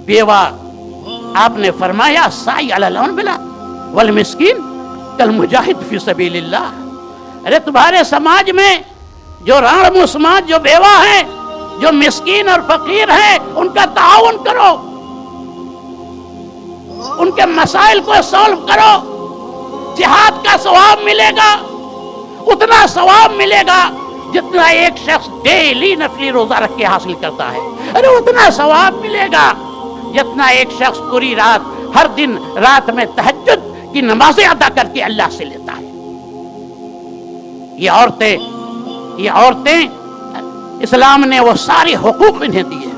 بیوہ آپ نے فرمایا سائی علی الانبلا والمسکین کالمجاہد فی سبیل اللہ. ارے تمہارے سماج میں جو راڑ مسمات جو بیوہ ہیں، جو مسکین اور فقیر ہیں، ان کا تعاون کرو، ان کے مسائل کو سولو کرو. جہاد کا ثواب ملے گا، اتنا ثواب ملے گا جتنا ایک شخص ڈیلی نفلی روزہ رکھ کے حاصل کرتا ہے. ارے اتنا ثواب ملے گا جتنا ایک شخص پوری رات ہر دن رات میں تہجد کی نمازیں ادا کر کے اللہ سے لیتا ہے. یہ عورتیں اسلام نے وہ سارے حقوق انہیں دیے.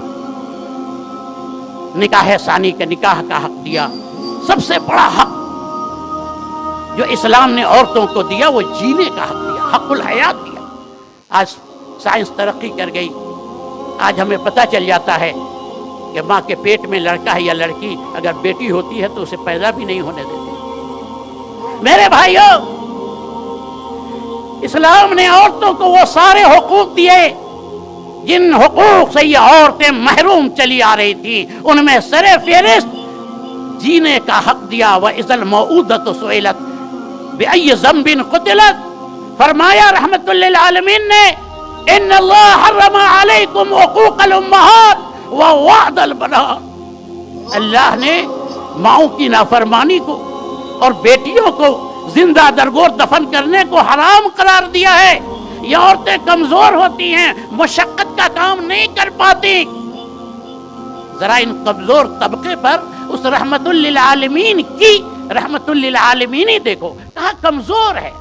نکاح ثانی کا نکاح کا حق دیا. سب سے بڑا حق جو اسلام نے عورتوں کو دیا وہ جینے کا حق دیا، حق الحیات دیا. آج سائنس ترقی کر گئی، آج ہمیں پتہ چل جاتا ہے کہ ماں کے پیٹ میں لڑکا ہے یا لڑکی اگر بیٹی ہوتی ہے تو اسے پیدا بھی نہیں ہونے دیتے. میرے بھائیوں، اسلام نے عورتوں کو وہ سارے حقوق دیے جن حقوق سے یہ عورتیں محروم چلی آ رہی تھی. ان میں سر فہرست جینے کا حق دیا. وَإِذَا الْمَوْءُودَةُ سُئِلَتْ بِأَيِّ ذَنبٍ قُتِلَتْ. فرمایا رحمت للعالمین نے ان اللہ حرم علیکم عقوق الامہات ووعد البنات. اللہ نے ماؤں کی نافرمانی کو اور بیٹیوں کو زندہ درگور دفن کرنے کو حرام قرار دیا ہے. یہ عورتیں کمزور ہوتی ہیں، مشقت کا کام نہیں کر پاتی. ذرا ان کمزور طبقے پر اس رحمت للعالمین کی رحمت للعالمین دیکھو کہاں کمزور ہے.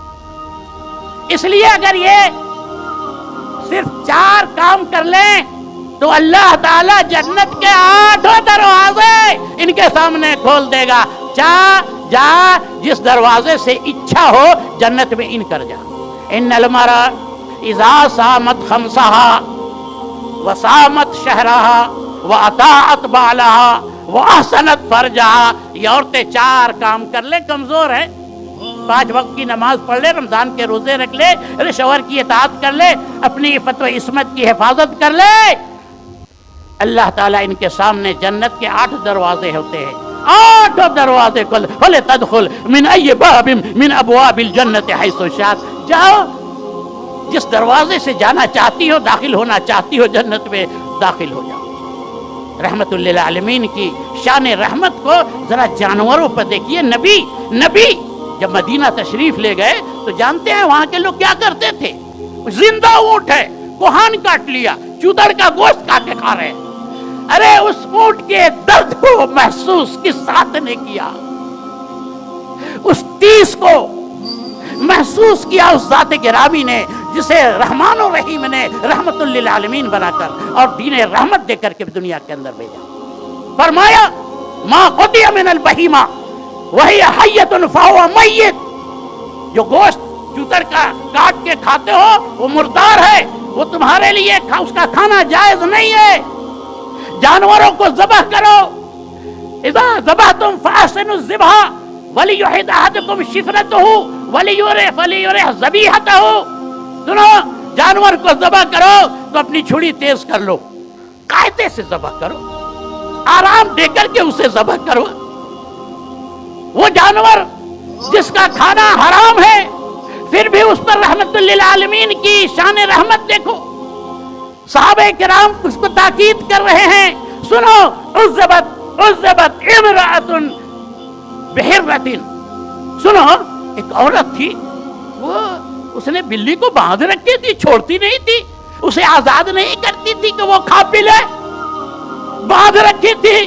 اس لیے اگر یہ صرف 4 کام کر لیں تو اللہ تعالیٰ جنت کے 8 دروازے ان کے سامنے کھول دے گا. جا جس دروازے سے اچھا ہو جنت میں ان کر جا. ان المرأ اذا صامت خمسہا وصامت شہرہا واطاعت بالہا واحسنت فرجہا. یہ عورتیں 4 کام کر لے، کمزور ہے، 5 وقت کی نماز پڑھ لے، رمضان کے روزے رکھ لے، شوہر کی اطاعت کر لے، اپنی عفت و عصمت کی حفاظت کر لے، اللہ تعالیٰ ان کے سامنے جنت کے 8 دروازے ہوتے ہیں. 8 دروازے کھول. فَلْتَدْخُلْ مِنْ أَيِّ بَابٍ مِنْ أَبْوَابِ الْجَنَّةِ حَيْثُ شَاءَتْ. جاؤ جس دروازے سے جانا چاہتی ہو، داخل ہونا چاہتی ہو جنت میں، داخل ہو جاؤ. رحمت للعالمین کی شان رحمت کو ذرا جانوروں پر دیکھیے. نبی جب مدینہ تشریف لے گئے تو جانتے ہیں وہاں کے لوگ کیا کرتے تھے؟ زندہ اونٹ ہے، کوہان کاٹ لیا، چودڑ کا گوشت کاٹ کے کھا رہے. ارے اس اونٹ کے درد کو محسوس کس ذات نے کیا؟ اس تیس کو محسوس کیا اس ذات گرامی نے جسے رحمان و رحیم نے رحمت للعالمین بنا کر اور دین رحمت دے کر کے دنیا کے اندر بھیجا. فرمایا ما قطع من البہیمہ وہی حیۃ فہو میت. جو گوشت چوتر کا کاٹ کے کھاتے ہو وہ مردار ہے، وہ تمہارے لیے اس کا کھانا جائز نہیں ہے. جانوروں کو ذبح کرو. اذا ذبحتم فاحسنوا الذبح ولیحد احدکم شفرتہ ولیرح ذبیحتہ. سنو، جانور کو ذبح کرو تو اپنی چھری تیز کر لو، قاعدے سے ذبح کرو، آرام دے کر کے اسے ذبح کرو. وہ جانور جس کا کھانا حرام ہے پھر بھی اس پر رحمت للعالمین کی شان رحمت دیکھو. صحابہ کرام اس کو تاکید کر رہے ہیں. سنو، عذبت امرأۃ بحرۃ. سنو، ایک عورت تھی، وہ اس نے بلی کو باندھ رکھی تھی، چھوڑتی نہیں تھی، اسے آزاد نہیں کرتی تھی کہ وہ کھا پی لے، باندھ رکھی تھی.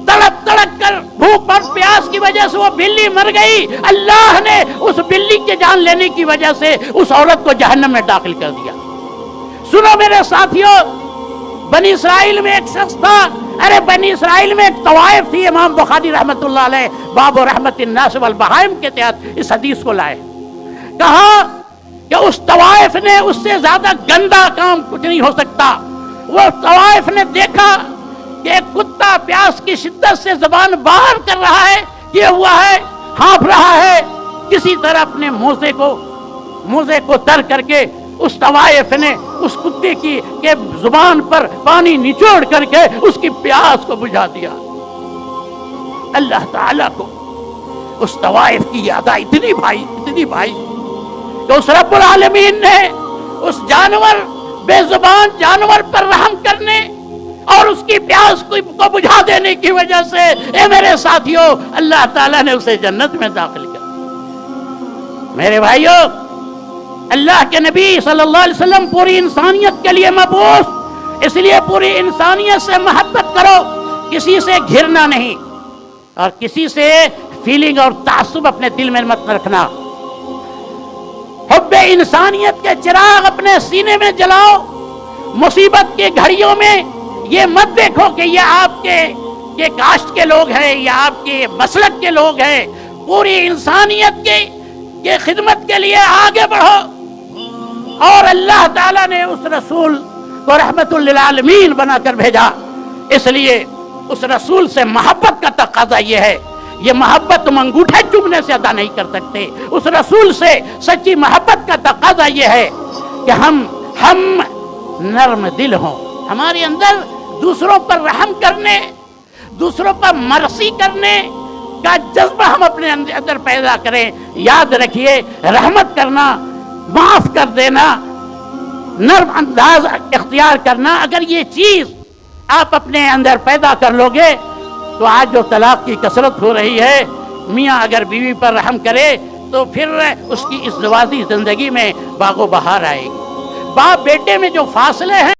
تڑپ کر بھوک اور پیاس کی وجہ سے وہ بلی مر گئی. اللہ نے اس بلی کے جان لینے کی وجہ سے اس عورت کو جہنم میں داخل کر دیا. سنو میرے ساتھیوں، بنی اسرائیل میں ایک شخص تھا. ارے بنی اسرائیل میں ایک طوائف تھی. امام بخاری رحمت اللہ علیہ باب رحمت الناس والبہائم کے تحت اس حدیث کو لائے. کہا کہ اس طوائف نے اس سے زیادہ گندا کام کچھ نہیں ہو سکتا. وہ طوائف نے دیکھا کہ ایک کتا پیاس کی شدت سے زبان باہر کر رہا ہے، یہ ہوا ہے، ہانپ رہا ہے، کسی طرح اپنے موزے کو تر کر کے اس طوائف نے اس کتے کی کے زبان پر پانی نچوڑ کر کے اس کی پیاس کو بجھا دیا۔ اللہ تعالیٰ کو اس طوائف کی یاد آئی، اتنی بھائی کہ اس رب العالمین نے اس جانور، بے زبان جانور پر رحم کرنے اور اس کی پیاس کو بجھا دینے کی وجہ سے، اے میرے ساتھیوں، اللہ تعالیٰ نے اسے جنت میں داخل کر دیا۔ میرے بھائیوں، اللہ کے نبی صلی اللہ علیہ وسلم پوری انسانیت کے لیے مبعوث، اس لیے پوری انسانیت سے محبت کرو، کسی سے گھرنا نہیں اور کسی سے فیلنگ اور تعصب اپنے دل میں مت رکھنا۔ حب انسانیت کے چراغ اپنے سینے میں جلاؤ۔ مصیبت کی گھڑیوں میں یہ مت دیکھو کہ یہ آپ کے کاسٹ کے لوگ ہیں یا آپ کے مسلک کے لوگ ہیں، پوری انسانیت کی خدمت کے لیے آگے بڑھو۔ اور اللہ تعالیٰ نے اس رسول کو رحمت للعالمین بنا کر بھیجا، اس لیے اس رسول سے محبت کا تقاضا یہ ہے، یہ محبت تم انگوٹھے چومنے سے ادا نہیں کر سکتے۔ اس رسول سے سچی محبت کا تقاضا یہ ہے کہ ہم نرم دل ہوں، ہمارے اندر دوسروں پر رحم کرنے، دوسروں پر مرسی کرنے کا جذبہ ہم اپنے اندر پیدا کریں۔ یاد رکھیے، رحمت کرنا، معاف کر دینا، نرم انداز اختیار کرنا، اگر یہ چیز آپ اپنے اندر پیدا کر لو گے تو آج جو طلاق کی کثرت ہو رہی ہے، میاں اگر بیوی پر رحم کرے تو پھر اس کی ازدواجی زندگی میں باغ و بہار آئے گی۔ باپ بیٹے میں جو فاصلے ہیں